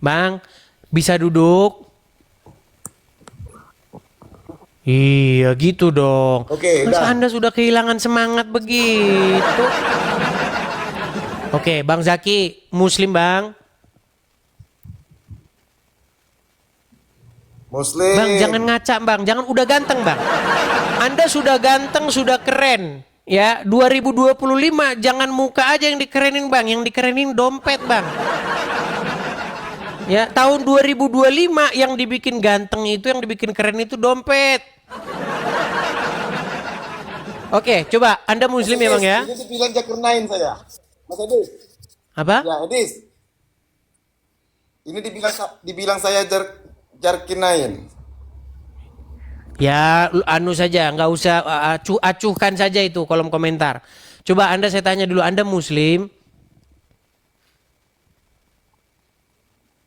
Bang, bisa duduk? Iya gitu dong. Oke, Masa udah. Anda sudah kehilangan semangat begitu? Oke, Bang Zaki, Muslim Bang. Bang, jangan Muslim. ngaca Bang, jangan udah ganteng Bang. Anda sudah ganteng, sudah keren. Ya, 2025 jangan muka aja yang dikerenin Bang, yang dikerenin dompet Bang. Ya, tahun 2025 yang dibikin ganteng itu, yang dibikin keren itu dompet. Oke, coba Anda Mas Muslim ya Bang Edis, ya? ini dibilang Jakarnain saya. Mas Edis. Apa? Ya, Edis. Ini dibilang saya Jarkinain. Ya, anu saja, nggak usah acuhkan saja itu kolom komentar. Coba Anda saya tanya dulu, Anda Muslim?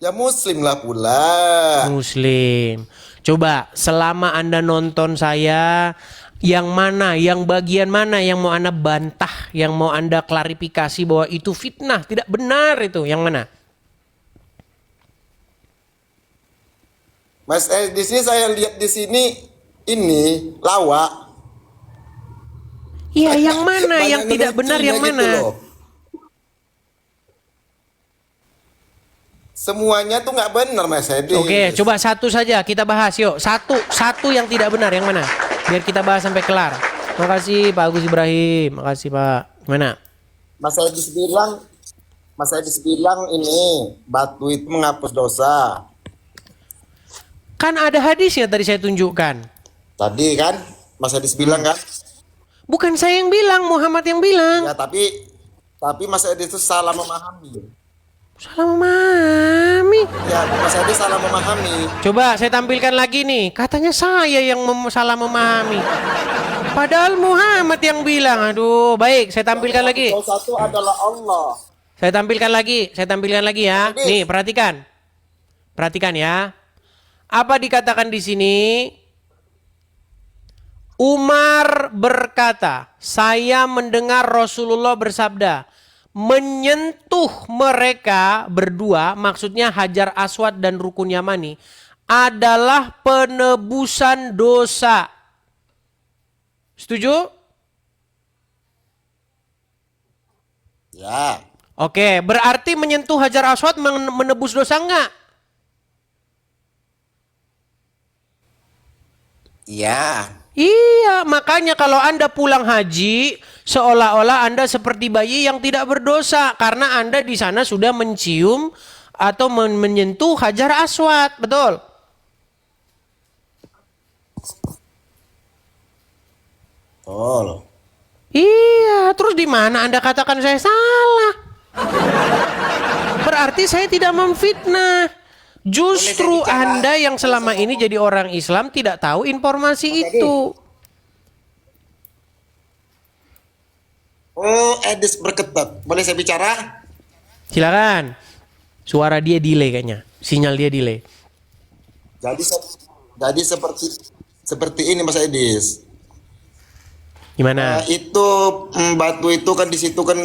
Ya Muslim lah pula. Muslim. Coba selama Anda nonton saya, yang mana, yang bagian mana yang mau Anda bantah, yang mau Anda klarifikasi bahwa itu fitnah, tidak benar itu, yang mana? Mas Edis ini saya lihat di sini ini lawak. Iya, yang mana, Banyak yang tidak benar, ngelucunya yang gitu mana? loh. Semuanya tuh nggak benar Mas Oke, Edis. coba satu saja kita bahas yuk. Satu yang tidak benar yang mana? Biar kita bahas sampai kelar. Makasih Pak Agus Ibrahim. Makasih Pak. Mana? Mas Edis bilang Mas Edis bilang ini batu itu menghapus dosa. Kan ada hadisnya tadi saya tunjukkan. Tadi kan Mas Edis bilang kan? Bukan saya yang bilang, Muhammad yang bilang. Ya tapi Mas Edis itu salah memahami. Salah memahami. Ya Mas Edis salah memahami. Coba saya tampilkan lagi nih. Katanya saya yang salah memahami. Padahal Muhammad yang bilang. Aduh, baik. Saya tampilkan lagi. Dosa itu adalah Allah. Saya tampilkan lagi. Saya tampilkan lagi ya. Mas Edis. Nih, perhatikan. Perhatikan ya. Apa dikatakan di sini? Umar berkata, saya mendengar Rasulullah bersabda, menyentuh mereka berdua, maksudnya Hajar Aswad dan Rukun Yamani, adalah penebusan dosa. Setuju? Ya. Oke, berarti menyentuh Hajar Aswad menebus dosa enggak? Iya. Iya, makanya kalau Anda pulang haji, seolah-olah Anda seperti bayi yang tidak berdosa karena Anda di sana sudah mencium atau menyentuh Hajar Aswad, betul? Betul. Iya, terus di mana Anda katakan saya salah? Berarti saya tidak memfitnah. Justru Anda yang selama ini jadi orang Islam tidak tahu informasi itu. Oh, Edis berketat. Boleh saya bicara? Silakan. Suara dia delay kayaknya. Sinyal dia delay. Jadi seperti ini Mas Edis. Gimana? Itu batu itu kan di situ kan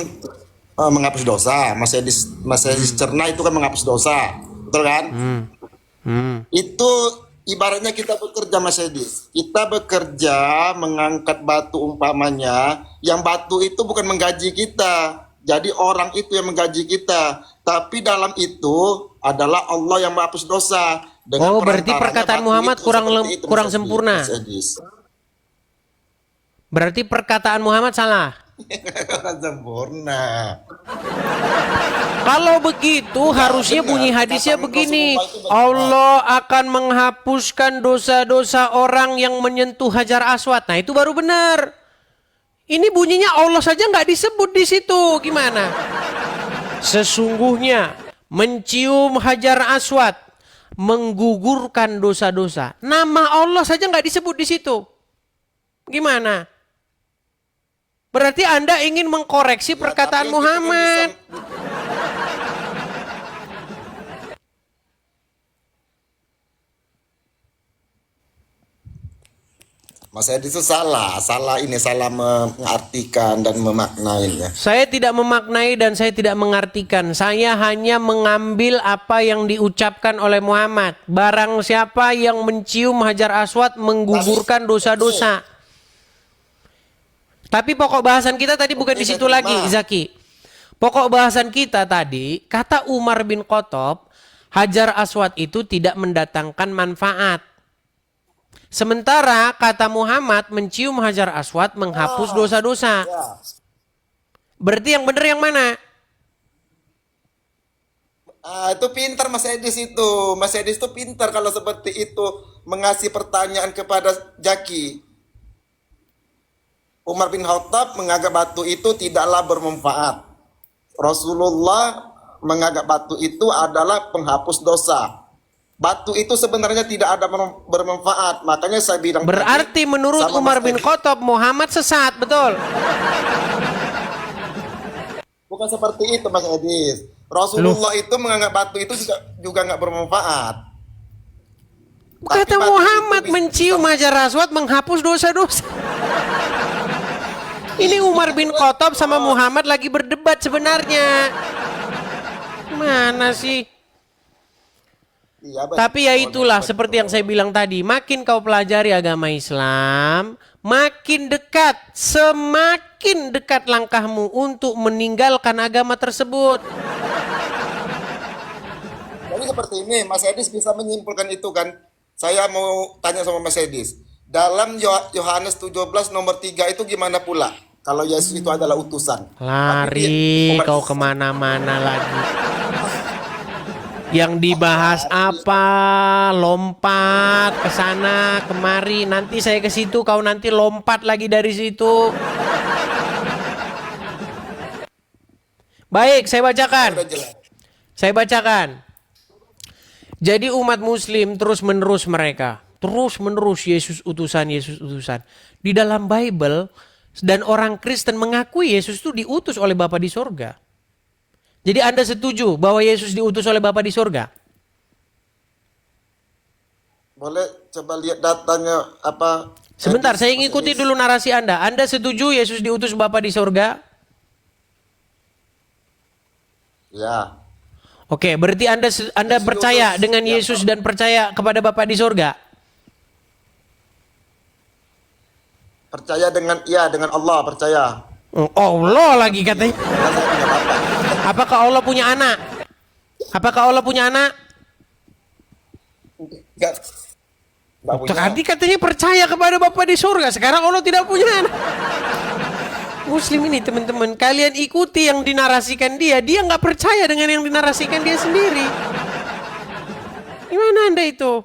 menghapus dosa. Mas Edis cerna itu kan menghapus dosa. Betul kan? Itu ibaratnya kita bekerja Mas Edis. Kita bekerja mengangkat batu umpamanya, yang batu itu bukan menggaji kita. Jadi orang itu yang menggaji kita. Tapi dalam itu adalah Allah yang menghapus dosa. Oh, berarti perkataan Muhammad kurang sempurna. Mas Edis. Berarti perkataan Muhammad salah. Kurang sempurna. Kalau begitu harusnya bunyi hadisnya begini. Allah akan menghapuskan dosa-dosa orang yang menyentuh Hajar Aswad. Nah, itu baru benar. Ini bunyinya Allah saja nggak disebut di situ. Gimana? Sesungguhnya mencium Hajar Aswad menggugurkan dosa-dosa. Nama Allah saja nggak disebut di situ. Gimana? Berarti Anda ingin mengkoreksi perkataan Muhammad. Mas Edi itu salah mengartikan dan memaknainya. Saya tidak memaknai dan saya tidak mengartikan. Saya hanya mengambil apa yang diucapkan oleh Muhammad. Barang siapa yang mencium Hajar Aswad menggugurkan dosa-dosa. Tapi pokok bahasan kita tadi bukan di situ lagi, Zaki. Pokok bahasan kita tadi, kata Umar bin Khattab, Hajar Aswad itu tidak mendatangkan manfaat. Sementara kata Muhammad, mencium Hajar Aswad menghapus dosa-dosa. Ya. Berarti yang benar yang mana? Itu pintar Mas Edis itu. Mas Edis itu pintar kalau seperti itu mengasih pertanyaan kepada Jaki. Umar bin Khattab menganggap batu itu tidaklah bermanfaat. Rasulullah menganggap batu itu adalah penghapus dosa. Batu itu sebenarnya tidak ada bermanfaat. Makanya saya bilang Berarti menurut Umar bin Khattab Muhammad sesat, betul? Bukan seperti itu Mas Edis. Rasulullah itu menganggap batu itu juga nggak bermanfaat. Kata Muhammad mencium Hajar Aswad menghapus dosa-dosa. Ini Umar bin Khattab sama Muhammad lagi berdebat sebenarnya. Mana sih? Iya, Tapi ya itulah seperti yang saya bilang tadi. Makin kau pelajari agama Islam, makin dekat, semakin dekat langkahmu untuk meninggalkan agama tersebut. Jadi seperti ini, Mas Edis bisa menyimpulkan itu kan. Saya mau tanya sama Mas Edis. Dalam Yohanes 17 nomor 3 itu gimana pula? Kalau Yesus itu adalah utusan. Lari kau kemana-mana lagi. Yang dibahas apa? Lompat ke sana kemari. Nanti saya ke situ, kau nanti lompat lagi dari situ. Baik, saya bacakan. Udah jelas. Saya bacakan. Jadi umat muslim terus menerus mereka. Terus menerus Yesus utusan, Yesus utusan. Di dalam Bible dan orang Kristen mengakui Yesus itu diutus oleh Bapa di sorga. Jadi Anda setuju bahwa Yesus diutus oleh Bapa di sorga? Boleh coba lihat datanya apa? Sebentar, saya ngikuti dulu narasi Anda. Anda setuju Yesus diutus Bapa di sorga? Ya. Oke, berarti Anda percaya dengan Yesus dan percaya kepada Bapa di sorga? Percaya dengan Allah percaya. Oh, Allah lagi katanya. Karena saya punya Bapa. Apakah Allah punya anak? Apakah Allah punya anak? Enggak punya. Tadi katanya percaya kepada Bapa di surga. Sekarang Allah tidak punya anak. Muslim ini teman-teman, kalian ikuti yang dinarasikan dia. Dia nggak percaya dengan yang dinarasikan dia sendiri. Gimana Anda itu?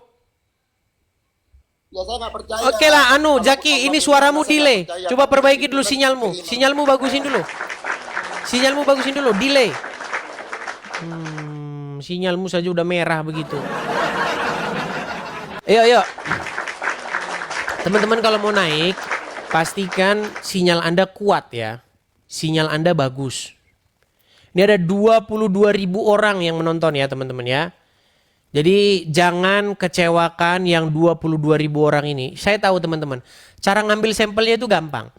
Ya saya nggak percaya. Oke lah, Jaki, ini suaramu delay. Coba perbaiki dulu sinyalmu. Sinyalmu bagusin dulu. Sinyalmu bagusin dulu, delay. Sinyalmu saja udah merah begitu. Ayo. Teman-teman kalau mau naik, pastikan sinyal Anda kuat ya. Sinyal Anda bagus. Ini ada 22.000 orang yang menonton ya teman-teman ya. Jadi jangan kecewakan yang 22.000 orang ini. Saya tahu teman-teman, cara ngambil sampelnya itu gampang.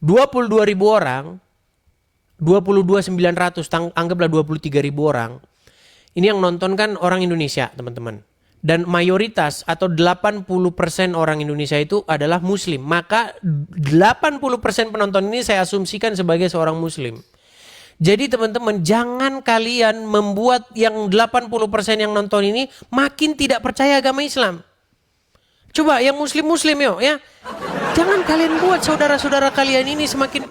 22.000 orang, 22.900, anggaplah 23.000 orang. Ini yang nonton kan orang Indonesia teman-teman. Dan mayoritas atau 80% orang Indonesia itu adalah Muslim. Maka 80% penonton ini saya asumsikan sebagai seorang Muslim. Jadi teman-teman, jangan kalian membuat yang 80% yang nonton ini makin tidak percaya agama Islam. Coba yang muslim-muslim yuk ya. Jangan kalian buat saudara-saudara kalian ini semakin